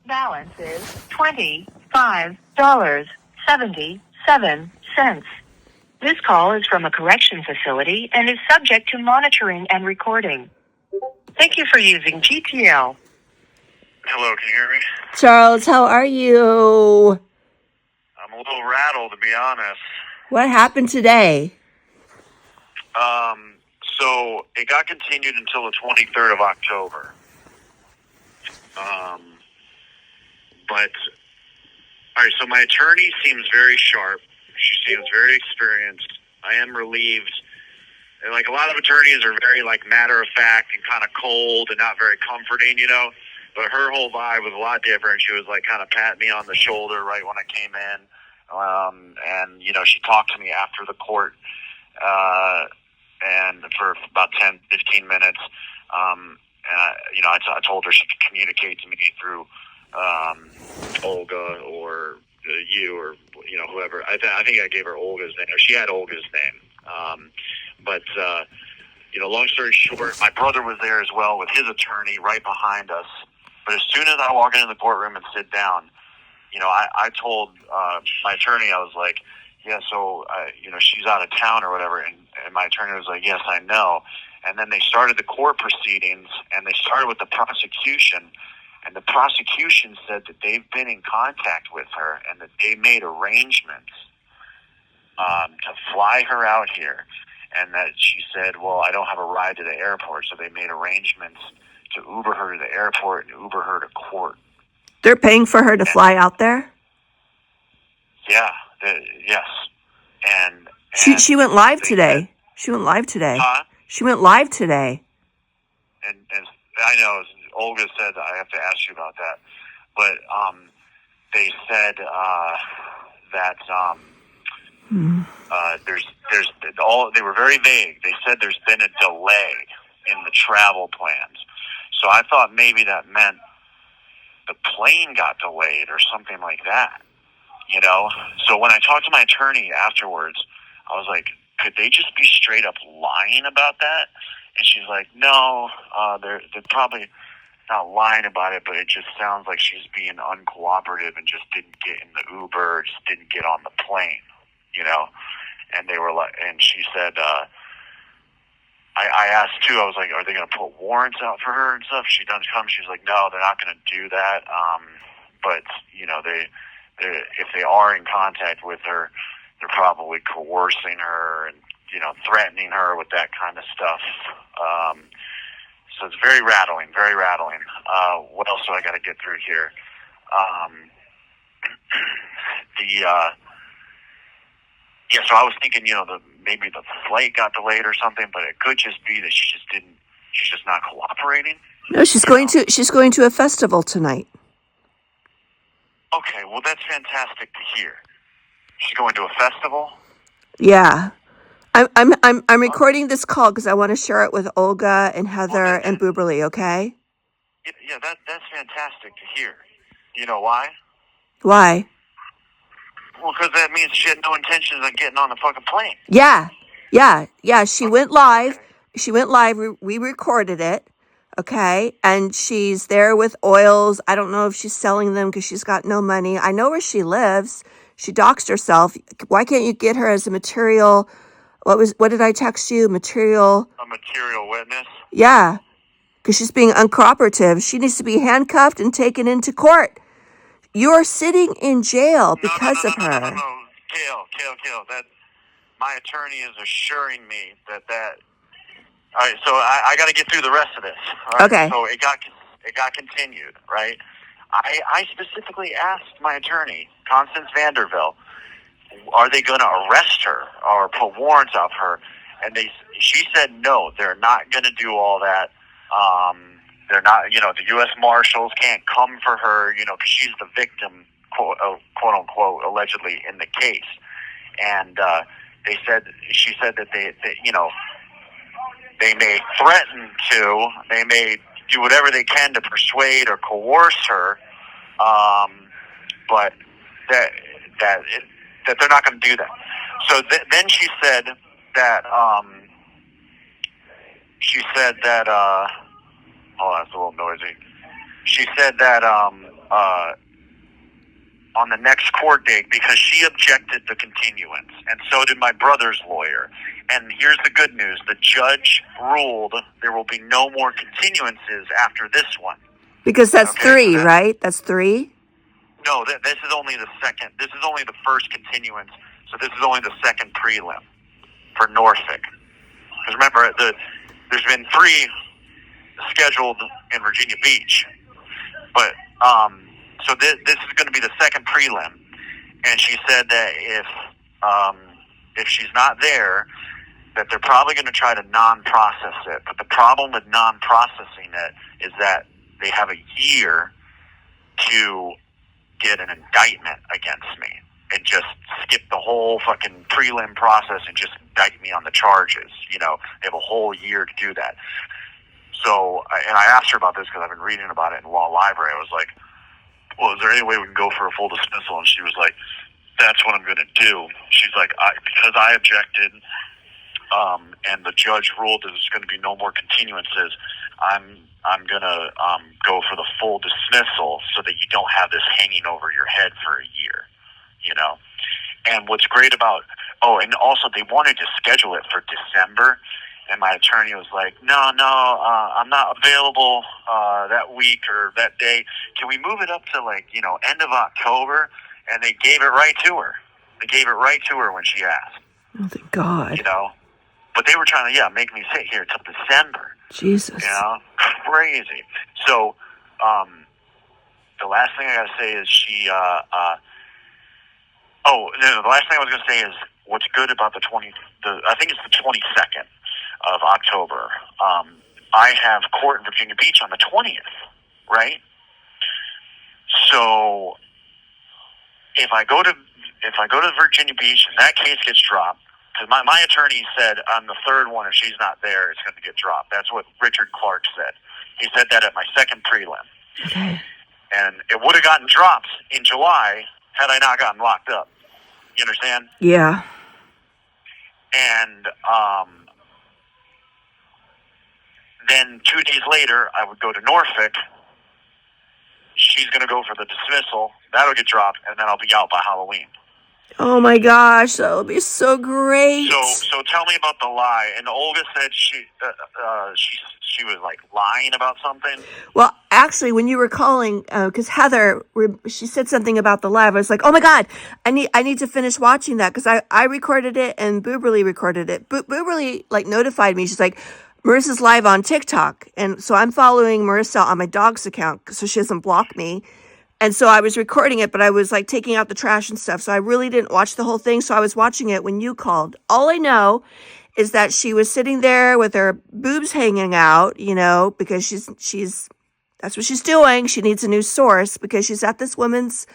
Balance is $25.77. This call is from a correction facility and is subject to monitoring and recording. Thank you for using GTL. Hello, can you hear me? Charles, how are you? I'm a little rattled, to be honest. What happened today? So it got continued until the 23rd of October. But, all right, so my attorney seems very sharp. She seems very experienced. I am relieved. And, like, a lot of attorneys are very, like, matter-of-fact and kind of cold and not very comforting, you know? But her whole vibe was a lot different. She was, like, kind of patting me on the shoulder right when I came in. And, you know, she talked to me after the court and for about 10, 15 minutes. And, I told her she could communicate to me through Olga or you or, you know, whoever. I think I gave her Olga's name. Or she had Olga's name. But long story short, my brother was there as well with his attorney right behind us. But as soon as I walk into the courtroom and sit down, you know, I told my attorney, I was like, yeah, so, she's out of town or whatever. And my attorney was like, yes, I know. And then they started the court proceedings, and they started with the prosecution. And the prosecution said that they've been in contact with her and that they made arrangements to fly her out here. And that she said, well, I don't have a ride to the airport. So they made arrangements to Uber her to the airport and Uber her to court. They're paying for her to fly out there? Yeah, yes. And she went live today. She went live today. Huh? She went live today. And I know Olga said I have to ask you about that, but they said that they were very vague. They said there's been a delay in the travel plans, so I thought maybe that meant the plane got delayed or something like that. You know, so when I talked to my attorney afterwards, I was like, could they just be straight up lying about that? And she's like, no, they're probably not lying about it, but it just sounds like she's being uncooperative and just didn't get in the Uber, just didn't get on the plane, you know? And they were like, and she said, I asked too, I was like, are they going to put warrants out for her and stuff? She doesn't come. She's like, no, they're not going to do that. But, you know, if they are in contact with her, they're probably coercing her and, you know, threatening her with that kind of stuff. So it's very rattling, very rattling. What else do I got to get through here? So I was thinking, you know, maybe the flight got delayed or something, but it could just be that she's just not cooperating. No, she's going to a festival tonight. Okay, well that's fantastic to hear. She's going to a festival? Yeah. I'm recording this call because I want to share it with Olga and Heather and Booberly, okay? Yeah, that's fantastic to hear. You know why? Why? Well, because that means she had no intentions of getting on the fucking plane. Yeah. She went live. Okay. She went live. We recorded it, okay? And she's there with oils. I don't know if she's selling them because she's got no money. I know where she lives. She doxed herself. Why can't you get her as a material? What did I text you? A material witness? Yeah, because she's being uncooperative. She needs to be handcuffed and taken into court. You're sitting in jail because of her. No. Gail. That my attorney is assuring me that. All right, so I got to get through the rest of this. All right? Okay. So it got continued, right? I specifically asked my attorney, Constance Vanderbilt, are they going to arrest her or put warrants out for her? And she said no, they're not going to do all that. They're not, you know, the U.S. Marshals can't come for her, you know, because she's the victim, quote unquote, allegedly in the case. And she said that they you know, they may threaten to, they may do whatever they can to persuade or coerce her, but that they're not going to do that. So then she said that oh, that's a little noisy. She said that on the next court date, because she objected to continuance, and so did my brother's lawyer. And here's the good news. The judge ruled there will be no more continuances after this one. Because that's Okay, three, right? That's three? No, this is only the second. This is only the first continuance, so this is only the second prelim for Norfolk. Because remember, there's been 3 scheduled in Virginia Beach, but so this is going to be the second prelim. And she said that if she's not there, that they're probably going to try to non-process it. But the problem with non-processing it is that they have a year to get an indictment against me and just skip the whole fucking prelim process and just indict me on the charges. You know, they have a whole year to do that. So, and I asked her about this because I've been reading about it in law library. I was like, well, is there any way we can go for a full dismissal? And she was like, that's what I'm going to do. She's like, because I objected, and the judge ruled that there's going to be no more continuances, I'm going to go for the full dismissal so that you don't have this hanging over your head for a year, you know? And what's great about, and also they wanted to schedule it for December, and my attorney was like, no, I'm not available that week or that day. Can we move it up to end of October? And they gave it right to her. They gave it right to her when she asked. Oh, thank God. You know? But they were trying to, make me sit here till December. Jesus. You know? Crazy. So, the last thing I got to say is the last thing I was going to say is what's good about I think it's the 22nd of October. I have court in Virginia Beach on the 20th, right? So if I go to Virginia Beach and that case gets dropped, because my attorney said on the third one, if she's not there, it's going to get dropped. That's what Richard Clark said. He said that at my second prelim. Okay. And it would have gotten dropped in July had I not gotten locked up. You understand? Yeah. And then 2 days later, I would go to Norfolk. She's going to go for the dismissal. That'll get dropped, and then I'll be out by Halloween. Oh my gosh, that would be so great. So tell me about the lie. And Olga said she was like lying about something. Well, actually, when you were calling, because Heather, she said something about the live. I was like, oh my God, I need to finish watching that because I recorded it and Booberly recorded it. Booberly notified me. She's like, Marissa's live on TikTok, and so I'm following Marissa on my dog's account so she doesn't block me. And so I was recording it, but I was taking out the trash and stuff. So I really didn't watch the whole thing. So I was watching it when you called. All I know is that she was sitting there with her boobs hanging out, because she's that's what she's doing. She needs a new source because she's at this woman's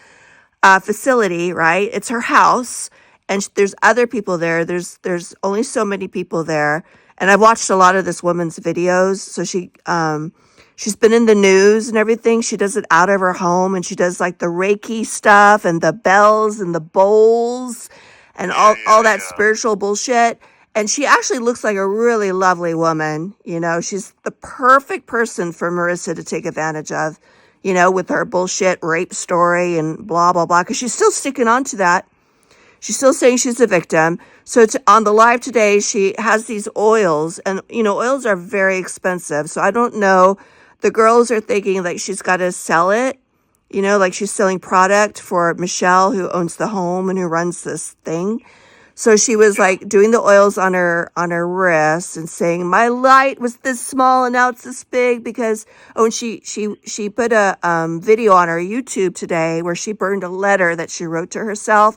facility, right? It's her house, and there's other people there. There's only so many people there. And I've watched a lot of this woman's videos. So she's been in the news and everything. She does it out of her home, and she does the Reiki stuff and the bells and the bowls and all that spiritual bullshit. And she actually looks like a really lovely woman. She's the perfect person for Marissa to take advantage of, with her bullshit rape story and blah, blah, blah. Because she's still sticking on to that. She's still saying she's a victim. So on the live today, she has these oils. And, oils are very expensive. So I don't know. The girls are thinking she's got to sell it, she's selling product for Michelle, who owns the home and who runs this thing. So she was doing the oils on her wrist and saying, my light was this small and now it's this big because, and she put a video on her YouTube today where she burned a letter that she wrote to herself.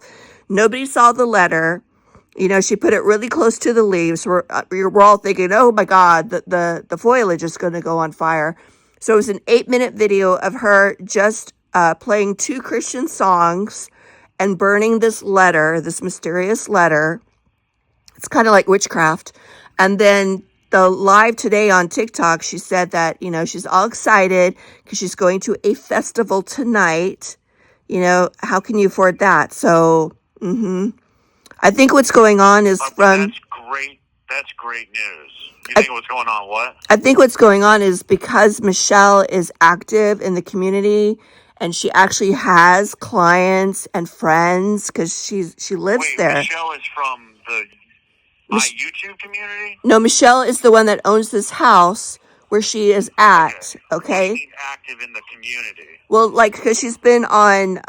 Nobody saw the letter. She put it really close to the leaves. We're all thinking, oh my God, the foliage is going to go on fire. So it was an 8-minute video of her just playing 2 Christian songs and burning this letter, this mysterious letter. It's kind of like witchcraft. And then the live today on TikTok, she said that, she's all excited because she's going to a festival tonight. How can you afford that? So, I think what's going on is That's great. That's great news. You I, think what's going on? What? I think what's going on is because Michelle is active in the community and she actually has clients and friends because she lives Wait, there. Michelle is from my Mich- YouTube community? no, Michelle is the one that owns this house where she is Okay. at. What do you Okay. mean active in the community? Well, like, because she's been on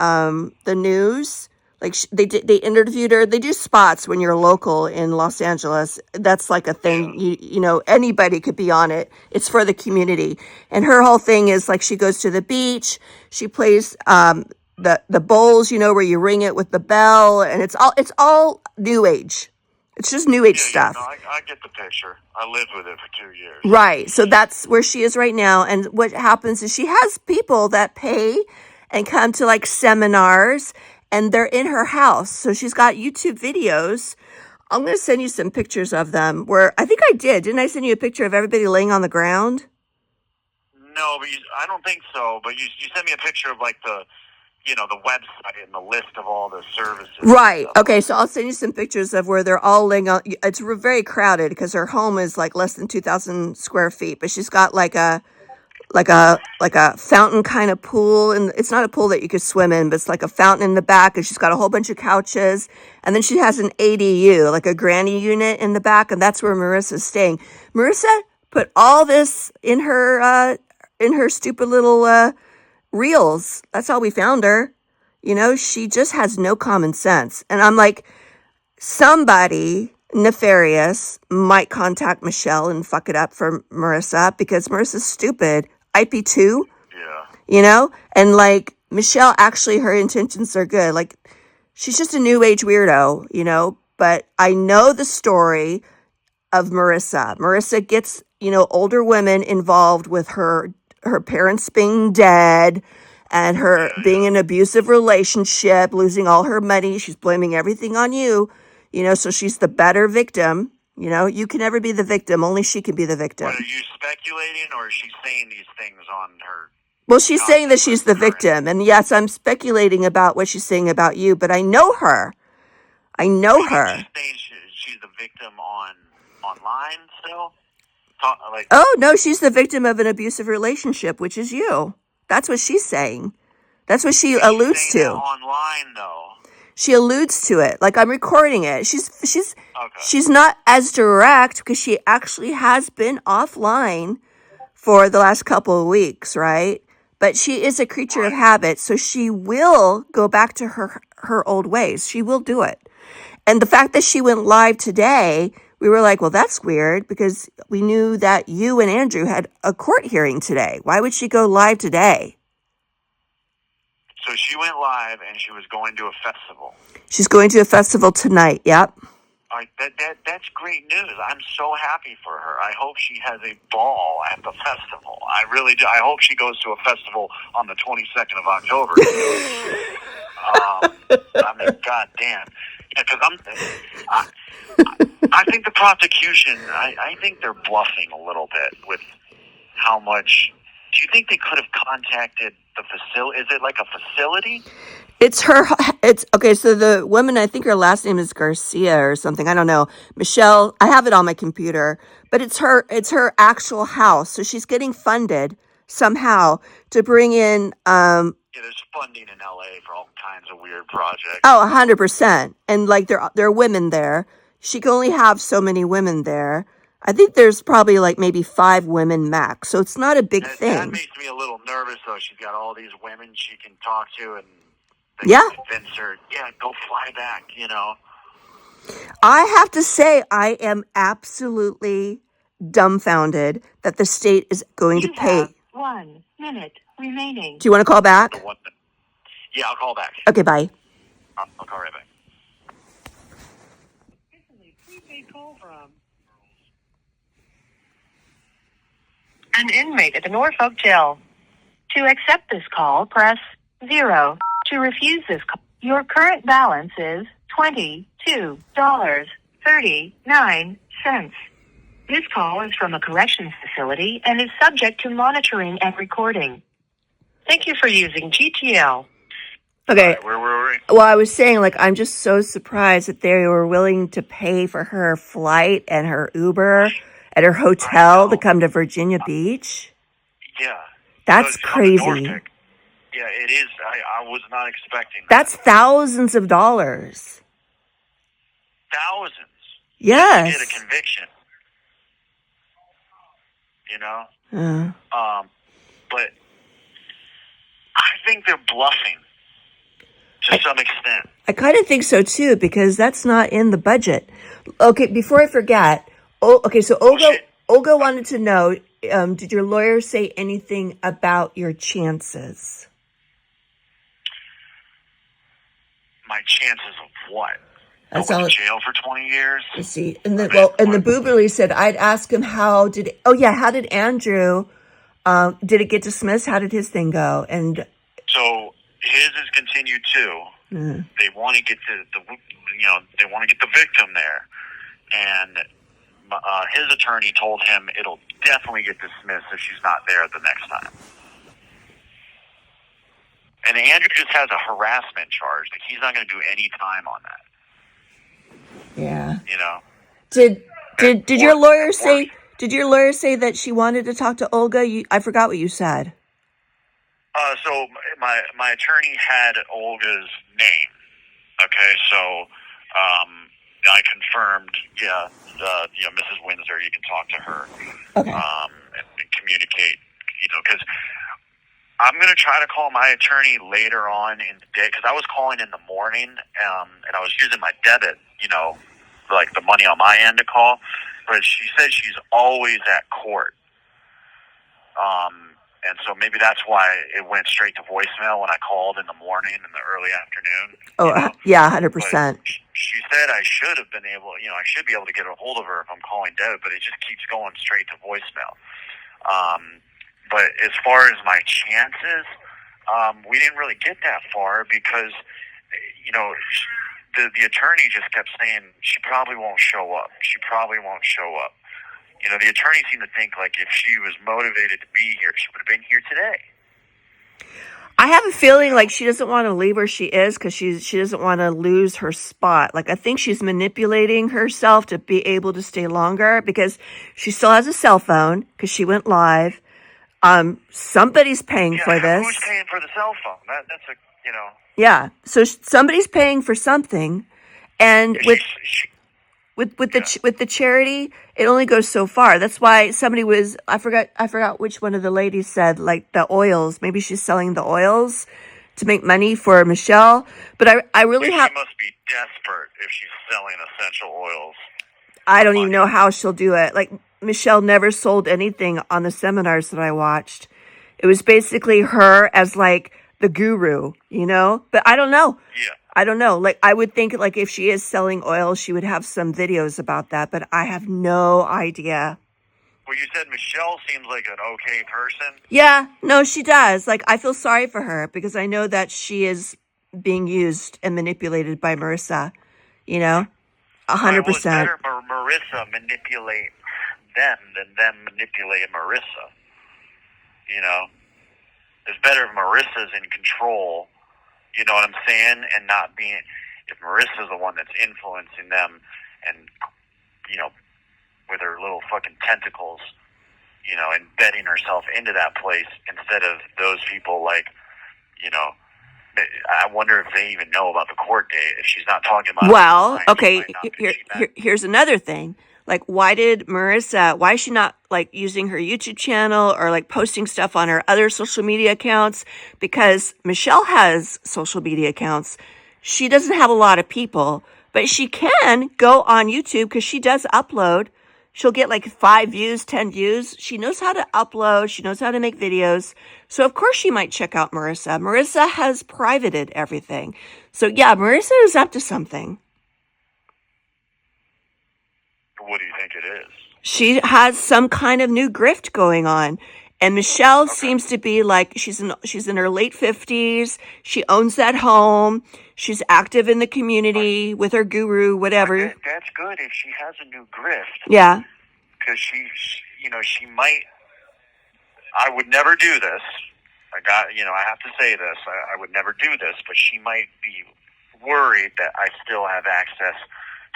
the news. Like, they interviewed her. They do spots when you're local in Los Angeles. That's like a Yeah. thing. You know, anybody could be on it. It's for the community. And her whole thing is like she goes to the beach. She plays the bowls. You know, where you ring it with the bell, and it's all new age. It's just new age Yeah, no, stuff. I get the picture. I lived with it for 2 years. Right. So that's where she is right now. And what happens is she has people that pay and come to like seminars and they're in her house. So she's got YouTube videos. I'm going to send you some pictures of them where I think I did. Didn't I send you a picture of everybody laying on the ground? No, but I don't think so. But you sent me a picture of like the website and the list of all the services. Right. Okay. So I'll send you some pictures of where they're all laying on. It's very crowded because her home is like less than 2,000 square feet, but she's got like a fountain kind of pool, and it's not a pool that you could swim in, but it's like a fountain in the back, and she's got a whole bunch of couches, and then she has an ADU, like a granny unit in the back, and that's where Marissa's staying. Marissa put all this in her stupid little reels. That's how we found her. You know, she just has no common sense, and I'm like, somebody nefarious might contact Michelle and fuck it up for Marissa because Marissa's stupid. IP2, Yeah. you know? And like Michelle, actually, her intentions are good. Like she's just a new age weirdo, you know? But I know the story of Marissa. Marissa gets, older women involved with her parents being dead and her being in an abusive relationship, losing all her money. She's blaming everything on you, so she's the better victim. You can never be the victim. Only she can be the victim. What, are you speculating, or is she saying these things on her? Well, she's saying that she's the victim. And yes, I'm speculating about what she's saying about you, but I know her. I know her. She's saying she's the victim online still? Oh, no, she's the victim of an abusive relationship, which is you. That's what she's saying. That's what she alludes to. Online, though. She alludes to it. Like, I'm recording it. She's Okay. She's not as direct because she actually has been offline for the last couple of weeks, right? But she is a creature of habit, so she will go back to her old ways. She will do it. And the fact that she went live today, we were like, well, that's weird because we knew that you and Andrew had a court hearing today. Why would she go live today? So she went live and she was going to a festival. She's going to a festival tonight, yep. All right, that's great news. I'm so happy for her. I hope she has a ball at the festival. I really do. I hope she goes to a festival on the 22nd of October. I mean, goddamn. Yeah, because I think the prosecution, I think they're bluffing a little bit with how much. Do you think they could have contacted the facility? Is it like a facility? It's okay. So the woman, I think her last name is Garcia or something. I don't know. Michelle, I have it on my computer, but it's her actual house. So she's getting funded somehow to bring in, yeah, there's funding in LA for all kinds of weird projects. Oh, 100%. And like there are women there. She can only have so many women there. I think there's probably like maybe 5 women max. So it's not a big thing. That makes me a little nervous though. She's got all these women she can talk to and they yeah. can convince her, go fly back, I have to say I am absolutely dumbfounded that the state is going to pay. Have 1 minute remaining. Do you want to call back? Yeah, I'll call back. Okay, bye. I'll call right back. An inmate at the Norfolk jail. To accept this call, press 0. To refuse this call, your current balance is $22.39. This call is from a corrections facility and is subject to monitoring and recording. Thank you for using GTL. Okay. Where were we? Well, I was saying, like, I'm just so surprised that they were willing to pay for her flight and her Uber and her I hotel to know. come to Virginia Beach. Yeah. That's From the crazy. Nordic. Yeah, it is. I was not expecting that. That's thousands of dollars. Thousands just to get a Yes. conviction. You know. Uh, But I think they're bluffing to some extent. I kind of think so too, because that's not in the budget. Okay, before I forget, okay, so shit. Olga wanted to know, did your lawyer say anything about your chances? My chances of what? That's Going all. to jail for 20 years? Let's see. And I the mean, and the booberly said, I'd ask him how did Andrew, did it get dismissed? How did his thing go? And so his is continued too. They want to get they want to get the victim there, and his attorney told him it'll definitely get dismissed if she's not there the next time. And Andrew just has a harassment charge. Like, he's not going to do any time on that. yeah. You know. Did your lawyer say? Did your lawyer say that she wanted to talk to Olga? I forgot what you said. So my attorney had Olga's name. Okay, so I confirmed. Yeah, Mrs. Windsor. You can talk to her. Okay. And communicate. Because I'm going to try to call my attorney later on in the day, because I was calling in the morning, and I was using my debit, like the money on my end to call, but she said she's always at court. And so maybe that's why it went straight to voicemail when I called in the morning in the early afternoon. Oh, yeah, 100%. She said I should have been able, I should be able to get a hold of her if I'm calling debit, but it just keeps going straight to voicemail. But as far as my chances, we didn't really get that far because, the attorney just kept saying she probably won't show up. She probably won't show up. The attorney seemed to think like if she was motivated to be here, she would have been here today. I have a feeling like she doesn't want to leave where she is because she doesn't want to lose her spot. Like, I think she's manipulating herself to be able to stay longer because she still has a cell phone because she went live. Somebody's paying for this. Who's paying for the cell phone? That's a. Yeah, so somebody's paying for something, and with the charity, it only goes so far. That's why somebody was I forgot which one of the ladies said, like, the oils. Maybe she's selling the oils to make money for Michelle. But I really She must be desperate if she's selling essential oils. I don't even know how she'll do it. Like, Michelle never sold anything on the seminars that I watched. It was basically her as like the guru, But I don't know. Yeah. I don't know. Like, I would think, like, if she is selling oil, she would have some videos about that, but I have no idea. Well, you said Michelle seems like an okay person. Yeah, no, she does. Like, I feel sorry for her because I know that she is being used and manipulated by Marissa, 100%. Well, it's better Marissa manipulate them than them manipulate Marissa. It's better if Marissa's in control, you know what I'm saying, and not being, if Marissa's the one that's influencing them and, with her little fucking tentacles, embedding herself into that place instead of those people like, I wonder if they even know about the court date, if she's not talking about well, okay, here's another thing. Like, why is she not, like, using her YouTube channel or, like, posting stuff on her other social media accounts? Because Michelle has social media accounts. She doesn't have a lot of people, but she can go on YouTube because she does upload. She'll get like 5 views, 10 views. She knows how to upload. She knows how to make videos. So, of course, she might check out Marissa. Marissa has privated everything. So, yeah, Marissa is up to something. What do you think it is? She has some kind of new grift going on. And Michelle seems to be like, she's in her late 50s. She owns that home. She's active in the community with her guru, whatever. That's good if she has a new grift. Yeah. Because she might, I would never do this. I I have to say this. I would never do this, but she might be worried that I still have access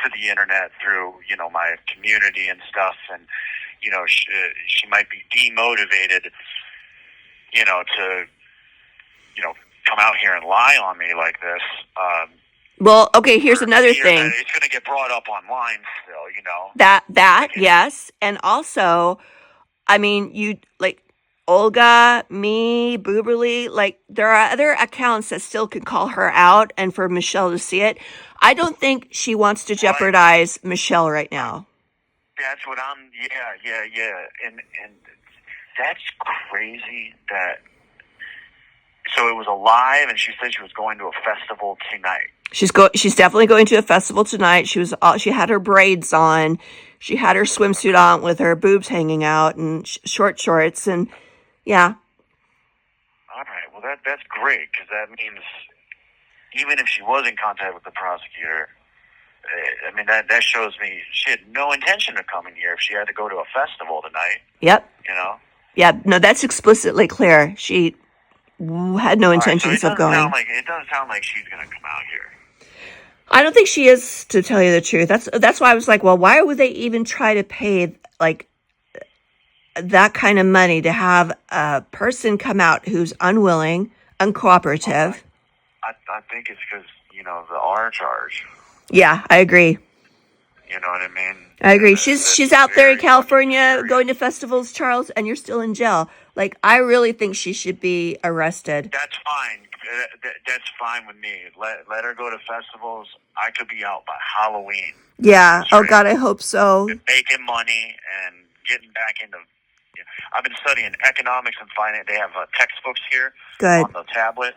to the internet through, my community and stuff. And, she might be demotivated, to, come out here and lie on me like this. Well, okay, here's another Fear thing. that it's going to get brought up online still, That, yes. And also, I mean, you like Olga, me, Booberly, like there are other accounts that still can call her out and for Michelle to see it. I don't think she wants to jeopardize Michelle right now. That's what yeah. And that's crazy that, so it was a live and she said she was going to a festival tonight. She's definitely going to a festival tonight. She had her braids on. She had her swimsuit on with her boobs hanging out and short shorts and yeah. All right. Well, that's great because that means even if she was in contact with the prosecutor, I mean that shows me she had no intention of coming here if she had to go to a festival tonight. Yep. Yeah. No, that's explicitly clear. She had no intentions of going. It doesn't sound like she's going to come out here. I don't think she is, to tell you the truth. That's why I was like, well, why would they even try to pay like that kind of money to have a person come out who's unwilling, uncooperative? I think it's because the R charge. Yeah, I agree. You know what I mean? I agree. She's out there in California going to festivals, Charles, and you're still in jail. Like, I really think she should be arrested. That's fine. That's fine with me. Let her go to festivals. I could be out by Halloween. Yeah. Oh, God, I hope so. Making money and getting back into... I've been studying economics and finance. They have textbooks here on the tablet.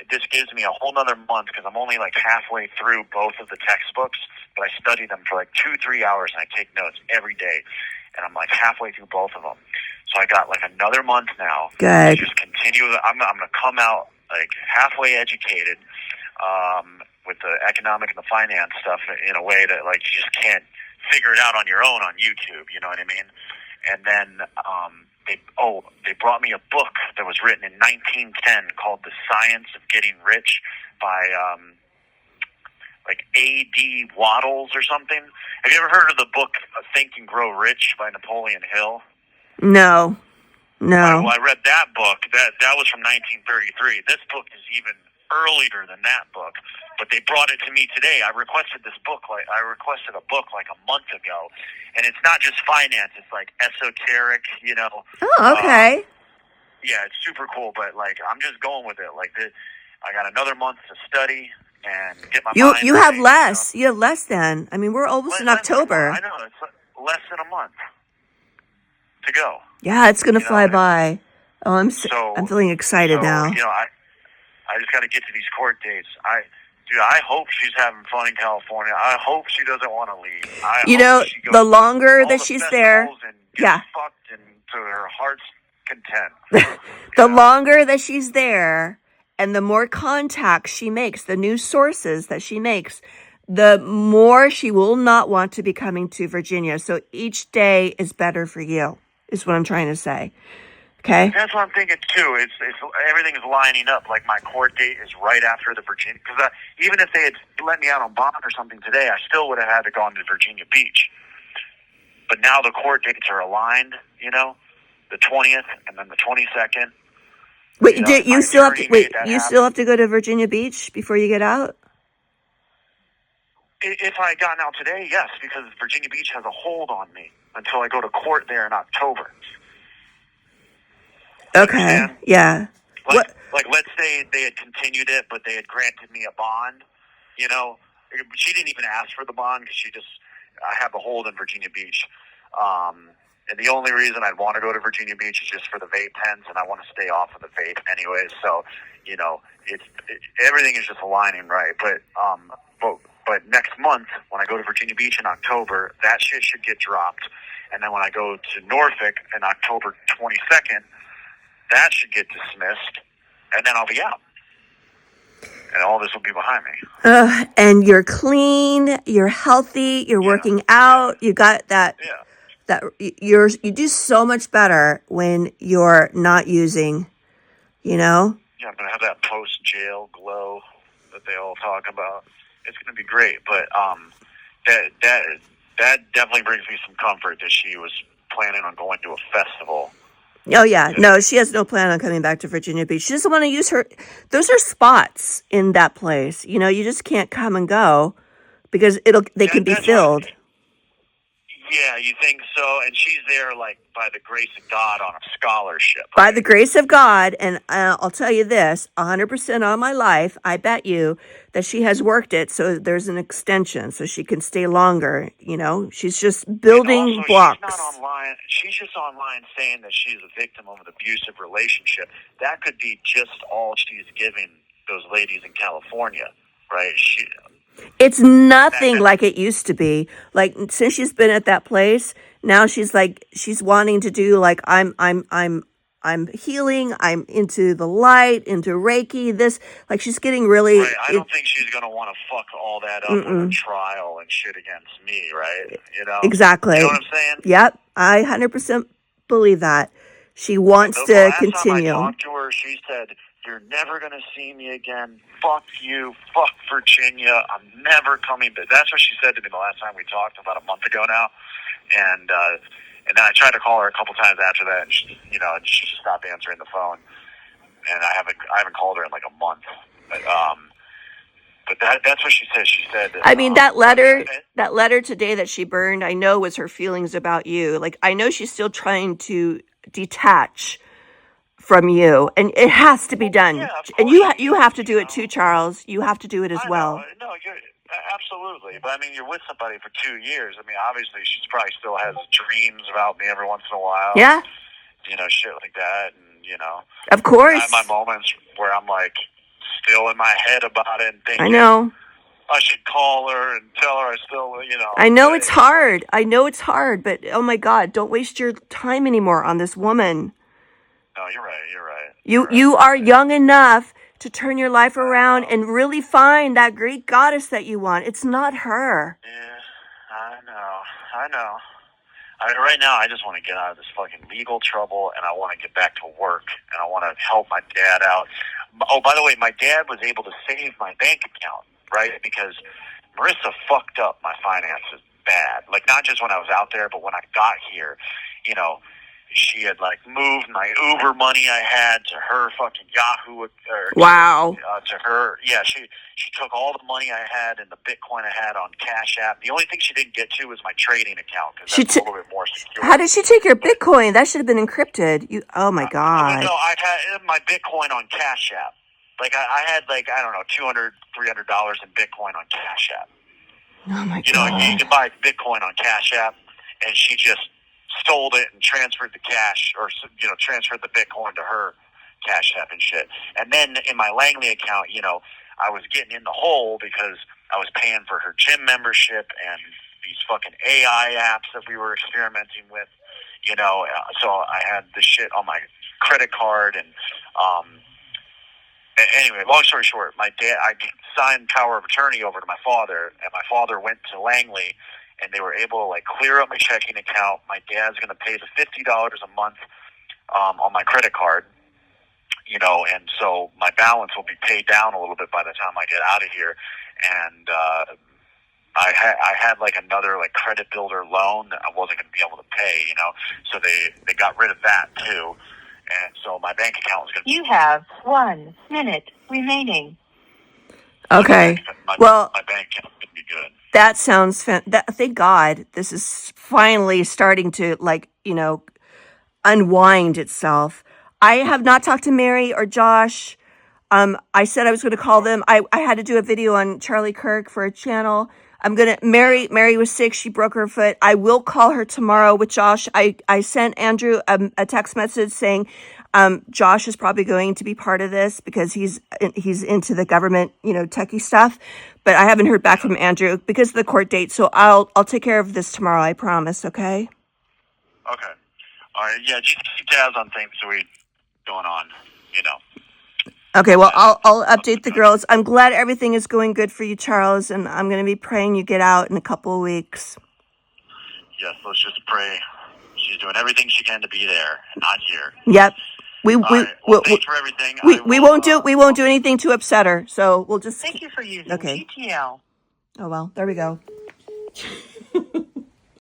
This gives me a whole nother month because I'm only like halfway through both of the textbooks, but I study them for like 2-3 hours and I take notes every day, and I'm like halfway through both of them. So I got like another month now. Good. Just continue. I'm going to come out like halfway educated with the economic and the finance stuff in a way that like you just can't figure it out on your own on YouTube. You know what I mean? And then they brought me a book that was written in 1910 called The Science of Getting Rich by like A.D. Waddles or something. Have you ever heard of the book Think and Grow Rich by Napoleon Hill? No. Well, I read that book. That was from 1933. This book is even earlier than that book, but they brought it to me today. I requested a book like a month ago, and it's not just finance. It's like esoteric, Oh, okay. Yeah, it's super cool, but like I'm just going with it. Like I got another month to study and get my mind You have right, less. You have less than. I mean, we're almost in October. I know it's less than a month to go. Yeah, it's gonna fly by. Oh, I'm feeling excited now. I just got to get to these court dates. I hope she's having fun in California. I hope she doesn't want to leave. The longer that she's there, fucked and to her heart's content. The longer that she's there, and the more contacts she makes, the new sources that she makes, the more she will not want to be coming to Virginia. So each day is better for you, is what I'm trying to say. Okay. That's what I'm thinking too. It's everything's lining up. Like my court date is right after the Virginia. Because even if they had let me out on bond or something today, I still would have had to go to Virginia Beach. But now the court dates are aligned. The 20th and then the 22nd. Wait, you still have to go to Virginia Beach before you get out? If I had gotten out today, yes, because Virginia Beach has a hold on me until I go to court there in October. Okay. Yeah. Like let's say they had continued it, but they had granted me a bond. She didn't even ask for the bond because I have a hold in Virginia Beach. And the only reason I'd want to go to Virginia Beach is just for the vape pens, and I want to stay off of the vape anyways. So, everything is just aligning right. But next month when I go to Virginia Beach in October, that shit should get dropped. And then when I go to Norfolk in October 22nd. That should get dismissed, and then I'll be out. And all this will be behind me. And you're clean, you're healthy, you're working out, you got that. Yeah. That you do so much better when you're not using you know? Yeah, I'm gonna have that post-jail glow that they all talk about. It's gonna be great, but that definitely brings me some comfort that she was planning on going to a festival. Oh, yeah. No, she has no plan on coming back to Virginia Beach. She doesn't want to use her. Those are spots in that place. You know, you just can't come and go because they can be That's filled. Yeah, you think so? And she's there, like, by the grace of God on a scholarship. By the grace of God, and I'll tell you this, 100% on my life, I bet you that she has worked it so there's an extension so she can stay longer. You know, she's just building also, blocks. She's not online. She's just online saying that she's a victim of an abusive relationship. That could be just all she's giving those ladies in California, right? It's nothing like it used to be. Like since she's been at that place, now she's wanting to do like I'm healing, I'm into the light, into Reiki, this like she's getting really Right. I don't think she's gonna want to fuck all that up with a trial and shit against me, right? You know? Exactly. You know what I'm saying? Yep. I 100% believe that. She wants to continue. Last time I talked to her, she said, "You're never going to see me again. Fuck you. Fuck Virginia. I'm never coming back." That's what she said to me the last time we talked, about a month ago now. And then I tried to call her a couple times after that, and she just stopped answering the phone. And I haven't called her in like a month. But that's what she said. She said, I mean, that letter today that she burned, I know was her feelings about you. Like, I know she's still trying to detach from you, and it has to be done. Yeah, and you have to do it too, Charles. You have to do it as well. No, absolutely. But I mean, you're with somebody for 2 years. I mean, obviously, she probably still has dreams about me every once in a while. Yeah. You know, shit like that, and Of course. I have my moments where I'm like still in my head about it and thinking, I know. I should call her and tell her I still, I know it's hard. I know it's hard, but oh my God, don't waste your time anymore on this woman. No, you're right. You are young enough to turn your life around and really find that Greek goddess that you want. It's not her. Yeah, I know. I mean, right now, I just want to get out of this fucking legal trouble, and I want to get back to work, and I want to help my dad out. Oh, by the way, my dad was able to save my bank account, right? Because Marissa fucked up my finances bad. Like, not just when I was out there, but when I got here, she had like moved my Uber money I had to her fucking Yahoo. Wow. To her, yeah. She took all the money I had and the Bitcoin I had on Cash App. The only thing she didn't get to was my trading account because that's a little bit more secure. How did she take your Bitcoin? That should have been encrypted. Oh my God. No, I had my Bitcoin on Cash App. Like I had like I don't know $200, $300 in Bitcoin on Cash App. Oh my God. You can buy Bitcoin on Cash App, and she just stole it and transferred the cash, or transferred the Bitcoin to her Cash App and shit. And then in my Langley account, I was getting in the hole because I was paying for her gym membership and these fucking AI apps that we were experimenting with. So I had this shit on my credit card, and anyway, long story short, I signed power of attorney over to my father, and my father went to Langley, and they were able to like clear up my checking account. My dad's going to pay the $50 a month on my credit card, and so my balance will be paid down a little bit by the time I get out of here. And I had like another like credit builder loan that I wasn't going to be able to pay, so they got rid of that too. And so my bank account was going to. You have 1 minute remaining. Okay. My bank account is going to be good. That sounds thank God this is finally starting to unwind itself. I have not talked to Mary or Josh. I said I was going to call them. I had to do a video on Charlie Kirk for a channel. Mary was sick. She broke her foot. I will call her tomorrow with Josh. I sent Andrew a text message saying Josh is probably going to be part of this because he's into the government, techie stuff. But I haven't heard back from Andrew because of the court date. So I'll take care of this tomorrow. I promise. Okay. Okay. All right. Yeah. Just keep tabs on things so we going on. Okay. Well, I'll update the girls. I'm glad everything is going good for you, Charles, and I'm going to be praying you get out in a couple of weeks. Yes. Let's just pray. She's doing everything she can to be there and not here. Yep. We All we right. Well, we, thanks for everything. we won't do anything to upset her. So we'll just Thank you for using okay. GTL. Oh well, there we go.